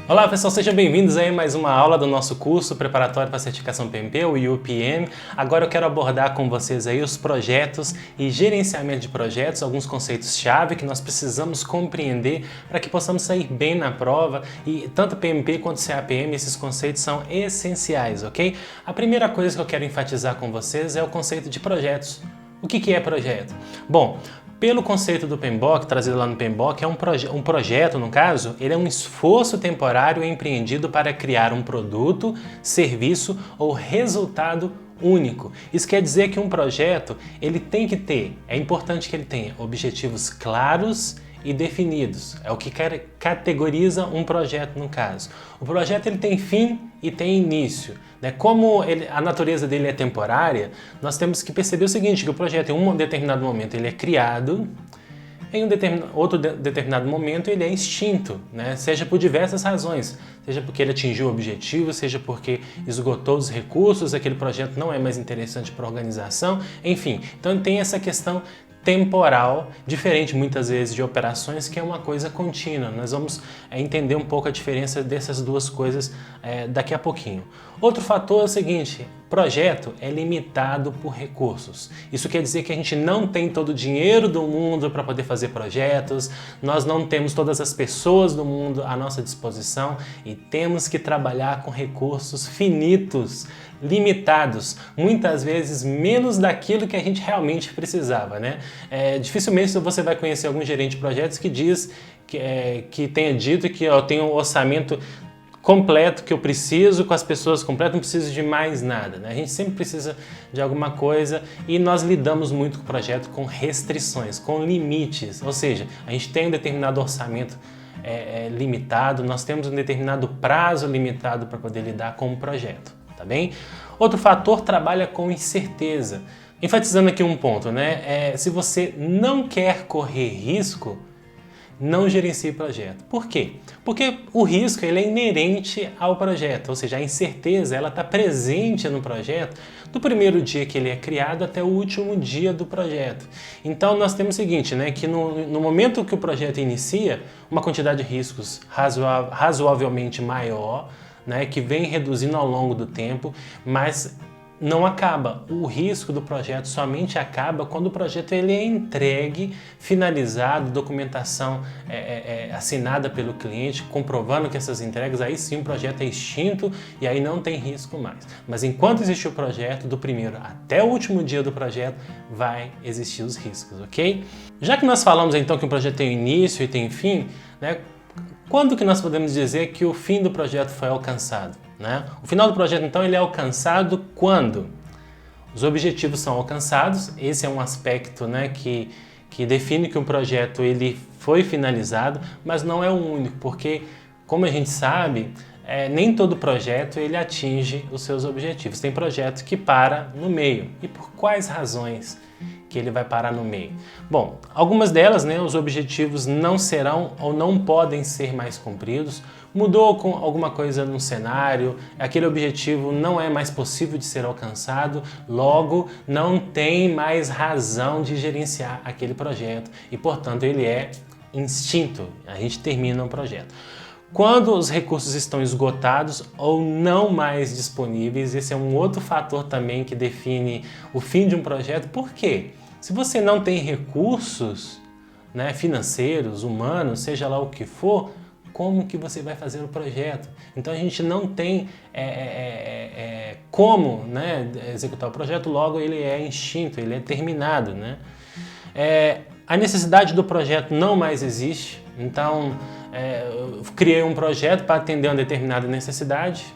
Olá pessoal, sejam bem-vindos a mais uma aula do nosso curso preparatório para a certificação PMP, o UPM. Agora eu quero abordar com vocês aí os projetos e gerenciamento de projetos, alguns conceitos-chave que nós precisamos compreender para que possamos sair bem na prova, e tanto PMP quanto CAPM, esses conceitos são essenciais, ok? A primeira coisa que eu quero enfatizar com vocês é o conceito de projetos. O que é projeto? Bom, pelo conceito do PMBOK, trazido lá no PMBOK, um projeto, no caso, ele é um esforço temporário empreendido para criar um produto, serviço ou resultado único. Isso quer dizer que um projeto, ele tem que ter, é importante que ele tenha objetivos claros e definidos. É o que categoriza um projeto no caso. O projeto ele tem fim e tem início. Como a natureza dele é temporária, nós temos que perceber o seguinte, que o projeto em um determinado momento ele é criado, em outro determinado momento ele é extinto, seja por diversas razões, seja porque ele atingiu o objetivo, seja porque esgotou os recursos, aquele projeto não é mais interessante para a organização, enfim. Então tem essa questão temporal, diferente muitas vezes de operações, que é uma coisa contínua. Nós vamos entender um pouco a diferença dessas duas coisas daqui a pouquinho. Outro fator é o seguinte, projeto é limitado por recursos. Isso quer dizer que a gente não tem todo o dinheiro do mundo para poder fazer projetos, nós não temos todas as pessoas do mundo à nossa disposição e temos que trabalhar com recursos finitos, limitados, muitas vezes menos daquilo que a gente realmente precisava, dificilmente você vai conhecer algum gerente de projetos que diz que tenha dito que eu tenho um orçamento completo que eu preciso, com as pessoas completas, não preciso de mais nada. A gente sempre precisa de alguma coisa e nós lidamos muito com o projeto com restrições, com limites, ou seja, a gente tem um determinado orçamento limitado, nós temos um determinado prazo limitado para poder lidar com o projeto, tá bem? Outro fator trabalha com incerteza. Enfatizando aqui um ponto, se você não quer correr risco, não gerencie projeto. Por quê? Porque o risco ele é inerente ao projeto, ou seja, a incerteza ela está presente no projeto do primeiro dia que ele é criado até o último dia do projeto. Então nós temos o seguinte, que no momento que o projeto inicia, uma quantidade de riscos razoavelmente maior, que vem reduzindo ao longo do tempo, mas não acaba. O risco do projeto somente acaba quando o projeto ele é entregue, finalizado, documentação assinada pelo cliente, comprovando que essas entregas, aí sim o projeto é extinto e aí não tem risco mais. Mas enquanto existe o projeto, do primeiro até o último dia do projeto, vai existir os riscos, ok? Já que nós falamos então que o projeto tem início e tem fim, quando que nós podemos dizer que o fim do projeto foi alcançado? O final do projeto, então, ele é alcançado quando os objetivos são alcançados. Esse é um aspecto que define que um projeto ele foi finalizado, mas não é o único, porque, como a gente sabe, nem todo projeto ele atinge os seus objetivos. Tem projeto que para no meio. E por quais razões que ele vai parar no meio? Bom, algumas delas, os objetivos não serão ou não podem ser mais cumpridos, mudou com alguma coisa no cenário, aquele objetivo não é mais possível de ser alcançado, logo não tem mais razão de gerenciar aquele projeto e, portanto, ele é extinto, a gente termina o projeto. Quando os recursos estão esgotados ou não mais disponíveis, esse é um outro fator também que define o fim de um projeto. Por quê? Se você não tem recursos financeiros, humanos, seja lá o que for, como que você vai fazer o projeto? Então a gente não tem como executar o projeto, logo ele é extinto, ele é terminado. A necessidade do projeto não mais existe, então eu criei um projeto para atender uma determinada necessidade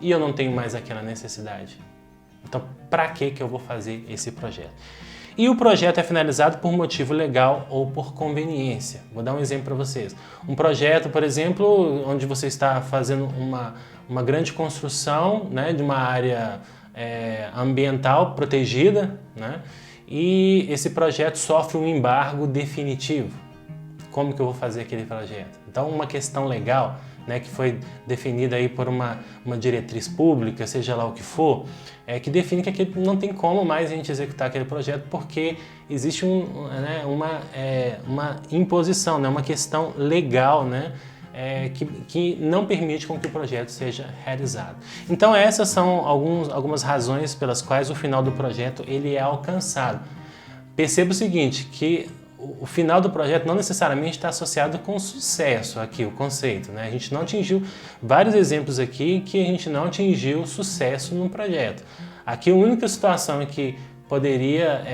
e eu não tenho mais aquela necessidade. Então, para que eu vou fazer esse projeto? E o projeto é finalizado por motivo legal ou por conveniência. Vou dar um exemplo para vocês. Um projeto, por exemplo, onde você está fazendo uma grande construção de uma área ambiental protegida, e esse projeto sofre um embargo definitivo. Como que eu vou fazer aquele projeto? Então, uma questão legal, que foi definida aí por uma diretriz pública, seja lá o que for, que define que não tem como mais a gente executar aquele projeto porque existe uma imposição, uma questão legal, que não permite com que o projeto seja realizado. Então essas são algumas razões pelas quais o final do projeto ele é alcançado. Perceba o seguinte, que o final do projeto não necessariamente está associado com sucesso aqui, o conceito, né? A gente não atingiu vários exemplos aqui que a gente não atingiu sucesso no projeto. Aqui a única situação em que poderia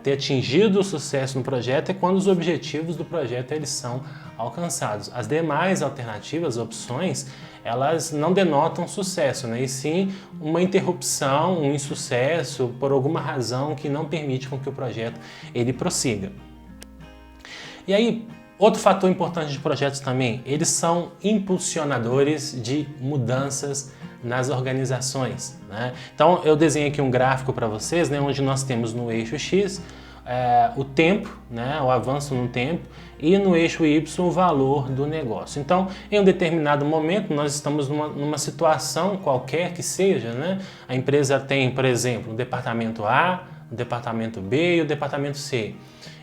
ter atingido o sucesso no projeto é quando os objetivos do projeto eles são alcançados. As demais alternativas, opções, elas não denotam sucesso, né? E sim uma interrupção, um insucesso por alguma razão que não permite com que o projeto ele prossiga. E aí, outro fator importante de projetos também, eles são impulsionadores de mudanças nas organizações, né? Então, eu desenhei aqui um gráfico para vocês, né, onde nós temos no eixo X o tempo, né, o avanço no tempo, e no eixo Y o valor do negócio. Então, em um determinado momento, nós estamos numa situação qualquer que seja, né? A empresa tem, por exemplo, o departamento A, o departamento B e o departamento C.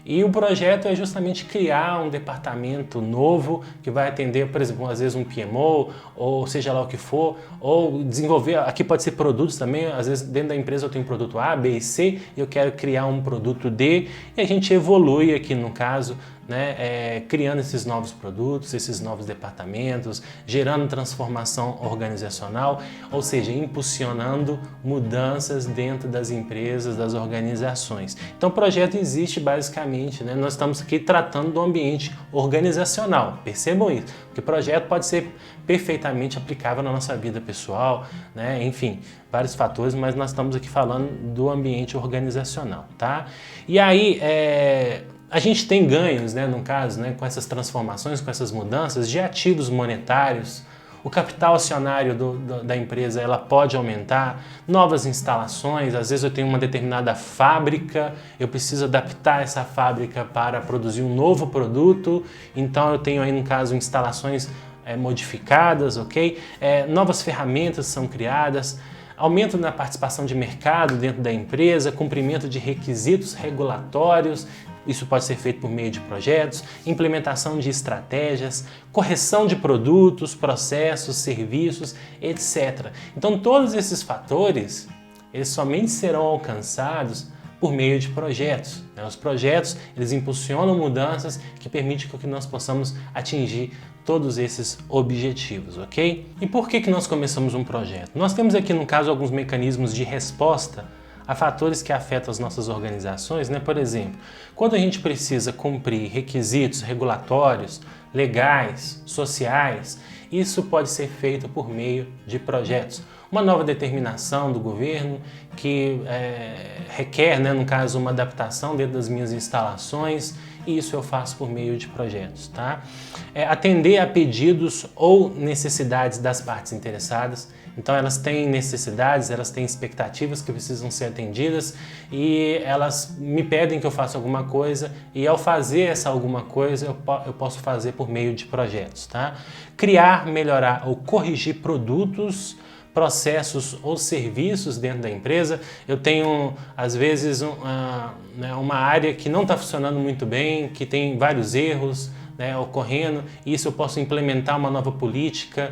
E o projeto é justamente criar um departamento novo que vai atender, por exemplo, às vezes um PMO, ou seja lá o que for, ou desenvolver, aqui pode ser produtos também, às vezes dentro da empresa eu tenho um produto A, B e C, e eu quero criar um produto D, e a gente evolui aqui no caso, né, criando esses novos produtos, esses novos departamentos, gerando transformação organizacional, ou seja, impulsionando mudanças dentro das empresas, das organizações. Então o projeto existe basicamente, né, nós estamos aqui tratando do ambiente organizacional, percebam isso, porque o projeto pode ser perfeitamente aplicável na nossa vida pessoal, né, enfim, vários fatores, mas nós estamos aqui falando do ambiente organizacional, tá? E aí, a gente tem ganhos, né, no caso, né, com essas transformações, com essas mudanças de ativos monetários, o capital acionário da empresa ela pode aumentar, novas instalações, às vezes eu tenho uma determinada fábrica, eu preciso adaptar essa fábrica para produzir um novo produto, então eu tenho aí no caso instalações modificadas, ok? Novas ferramentas são criadas, aumento na participação de mercado dentro da empresa, cumprimento de requisitos regulatórios, isso pode ser feito por meio de projetos, implementação de estratégias, correção de produtos, processos, serviços, etc. Então todos esses fatores, eles somente serão alcançados por meio de projetos, né? Os projetos, eles impulsionam mudanças que permitem que nós possamos atingir todos esses objetivos, ok? E por que nós começamos um projeto? Nós temos aqui, no caso, alguns mecanismos de resposta a fatores que afetam as nossas organizações, né? Por exemplo, quando a gente precisa cumprir requisitos regulatórios, legais, sociais, isso pode ser feito por meio de projetos. Uma nova determinação do governo que requer, né, no caso, uma adaptação dentro das minhas instalações, e isso eu faço por meio de projetos, tá? Atender a pedidos ou necessidades das partes interessadas. Então elas têm necessidades, elas têm expectativas que precisam ser atendidas e elas me pedem que eu faça alguma coisa e ao fazer essa alguma coisa eu posso fazer por meio de projetos, tá? Criar, melhorar ou corrigir produtos, processos ou serviços dentro da empresa. Eu tenho, às vezes, uma área que não está funcionando muito bem, que tem vários erros, né, ocorrendo, e isso eu posso implementar uma nova política,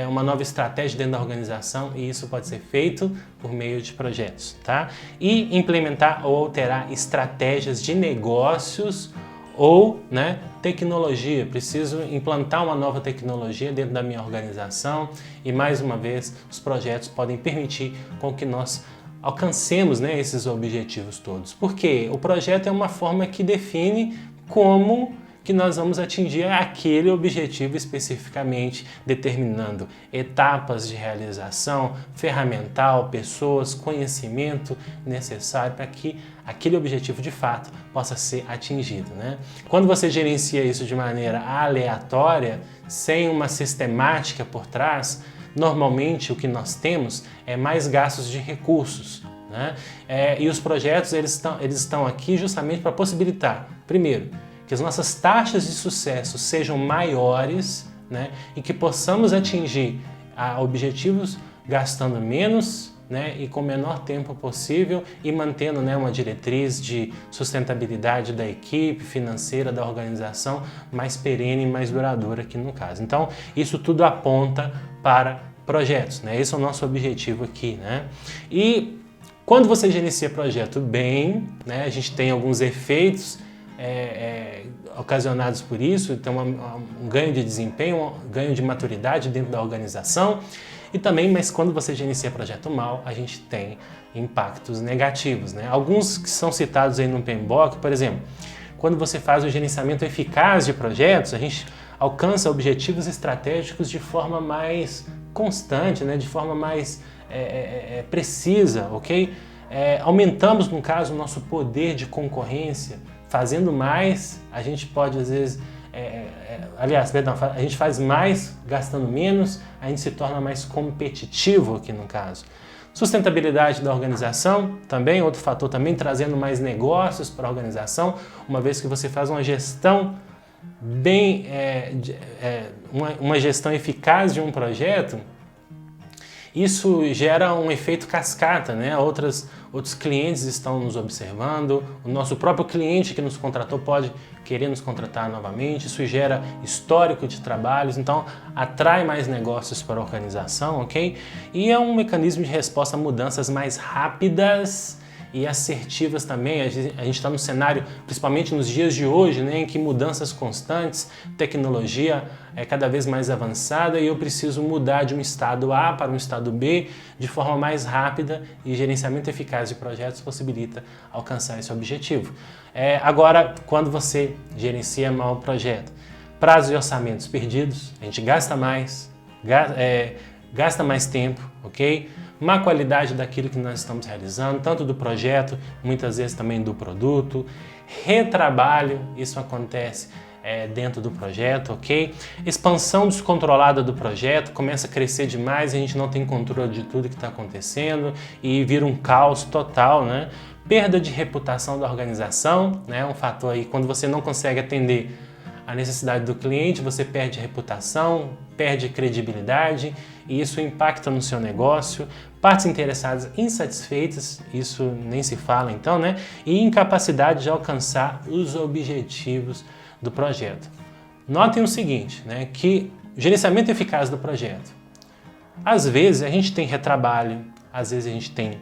uma nova estratégia dentro da organização, e isso pode ser feito por meio de projetos, tá? E implementar ou alterar estratégias de negócios ou, né, tecnologia. Preciso implantar uma nova tecnologia dentro da minha organização e, mais uma vez, os projetos podem permitir com que nós alcancemos, né, esses objetivos todos. Porque o projeto é uma forma que define como que nós vamos atingir aquele objetivo especificamente, determinando etapas de realização, ferramental, pessoas, conhecimento necessário para que aquele objetivo de fato possa ser atingido, né? Quando você gerencia isso de maneira aleatória, sem uma sistemática por trás, normalmente o que nós temos é mais gastos de recursos, né? E os projetos eles estão aqui justamente para possibilitar, primeiro, que as nossas taxas de sucesso sejam maiores, né, e que possamos atingir objetivos gastando menos né, e com o menor tempo possível e mantendo, né, uma diretriz de sustentabilidade da equipe, financeira, da organização mais perene e mais duradoura aqui no caso. Então, isso tudo aponta para projetos, né? Esse é o nosso objetivo aqui, né? E quando você gerencia projeto bem, né, a gente tem alguns efeitos ocasionados por isso, então um ganho de desempenho, um ganho de maturidade dentro da organização e também, mas quando você gerencia projeto mal, a gente tem impactos negativos, né? Alguns que são citados aí no PMBOK, por exemplo, quando você faz o gerenciamento eficaz de projetos, a gente alcança objetivos estratégicos de forma mais constante, né? De forma mais precisa, ok? Aumentamos, no caso, o nosso poder de concorrência. Fazendo mais, a gente pode, às vezes, a gente faz mais gastando menos, a gente se torna mais competitivo aqui no caso. Sustentabilidade da organização, também, outro fator também, trazendo mais negócios para a organização, uma vez que você faz uma gestão bem, uma gestão eficaz de um projeto, isso gera um efeito cascata, né? Outros clientes estão nos observando, o nosso próprio cliente que nos contratou pode querer nos contratar novamente, isso gera histórico de trabalhos, então atrai mais negócios para a organização, ok? E é um mecanismo de resposta a mudanças mais rápidas e assertivas também. A gente está no cenário, principalmente nos dias de hoje, né, em que mudanças constantes, tecnologia é cada vez mais avançada e eu preciso mudar de um estado A para um estado B de forma mais rápida e gerenciamento eficaz de projetos possibilita alcançar esse objetivo. Agora, quando você gerencia mal o projeto, prazos e orçamentos perdidos, a gente gasta mais tempo, ok? Má qualidade daquilo que nós estamos realizando, tanto do projeto, muitas vezes também do produto, retrabalho, isso acontece dentro do projeto, ok? Expansão descontrolada do projeto, começa a crescer demais, a gente não tem controle de tudo que está acontecendo e vira um caos total, né? Perda de reputação da organização, né? Um fator aí, quando você não consegue atender a necessidade do cliente, você perde reputação, perde credibilidade e isso impacta no seu negócio. Partes interessadas insatisfeitas, isso nem se fala então, né? E incapacidade de alcançar os objetivos do projeto. Notem o seguinte, né? Que gerenciamento eficaz do projeto. Às vezes a gente tem retrabalho, às vezes a gente tem,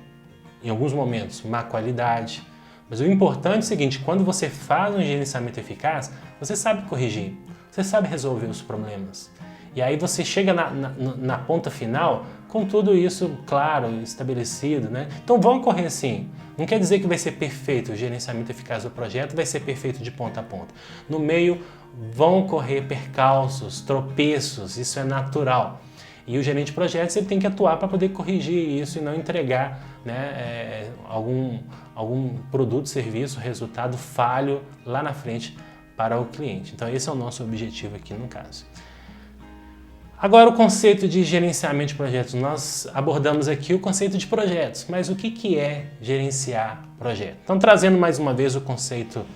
em alguns momentos, má qualidade. Mas o importante é o seguinte, quando você faz um gerenciamento eficaz, você sabe corrigir, você sabe resolver os problemas. E aí você chega na ponta final com tudo isso claro, estabelecido, né? Então vão ocorrer sim. Não quer dizer que vai ser perfeito o gerenciamento eficaz do projeto, vai ser perfeito de ponta a ponta. No meio vão ocorrer percalços, tropeços, isso é natural. E o gerente de projetos ele tem que atuar para poder corrigir isso e não entregar, né, algum produto, serviço, resultado falho lá na frente para o cliente. Então esse é o nosso objetivo aqui no caso. Agora o conceito de gerenciamento de projetos. Nós abordamos aqui o conceito de projetos, mas o que é gerenciar projeto? Então trazendo mais uma vez o conceito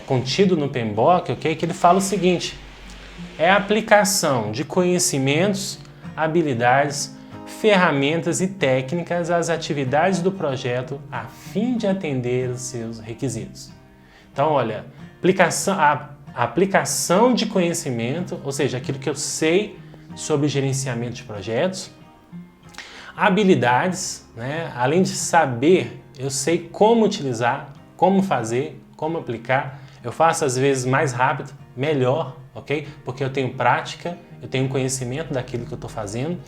contido no PMBOK, okay, que ele fala o seguinte, é a aplicação de conhecimentos, habilidades, ferramentas e técnicas às atividades do projeto a fim de atender os seus requisitos. Então, olha, a aplicação de conhecimento, ou seja, aquilo que eu sei sobre gerenciamento de projetos, habilidades, né? Além de saber, eu sei como utilizar, como fazer, como aplicar, eu faço às vezes mais rápido, melhor, ok? Porque eu tenho prática, eu tenho conhecimento daquilo que eu estou fazendo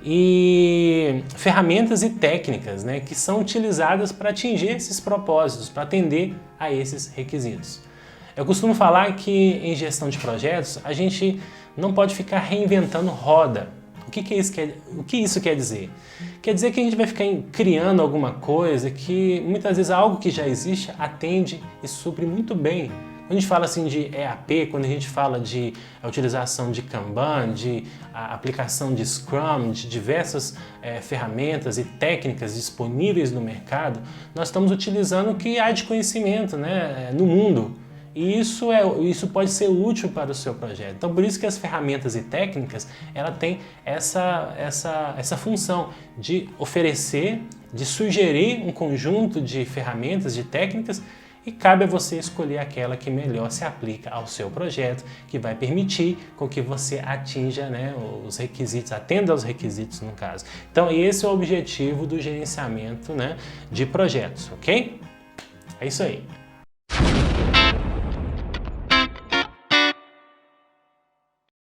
e ferramentas e técnicas, né, que são utilizadas para atingir esses propósitos, para atender a esses requisitos. Eu costumo falar que em gestão de projetos a gente não pode ficar reinventando roda. O que isso quer dizer? Quer dizer que a gente vai ficar criando alguma coisa que muitas vezes algo que já existe atende e supre muito bem. Quando a gente fala assim de EAP, quando a gente fala de utilização de Kanban, de aplicação de Scrum, de diversas ferramentas e técnicas disponíveis no mercado, nós estamos utilizando o que há de conhecimento, né, no mundo. E isso pode ser útil para o seu projeto. Então, por isso que as ferramentas e técnicas, ela tem essa função de oferecer, de sugerir um conjunto de ferramentas, de técnicas, e cabe a você escolher aquela que melhor se aplica ao seu projeto, que vai permitir com que você atinja, né, os requisitos, atenda aos requisitos no caso. Então, esse é o objetivo do gerenciamento, né, de projetos, ok? É isso aí.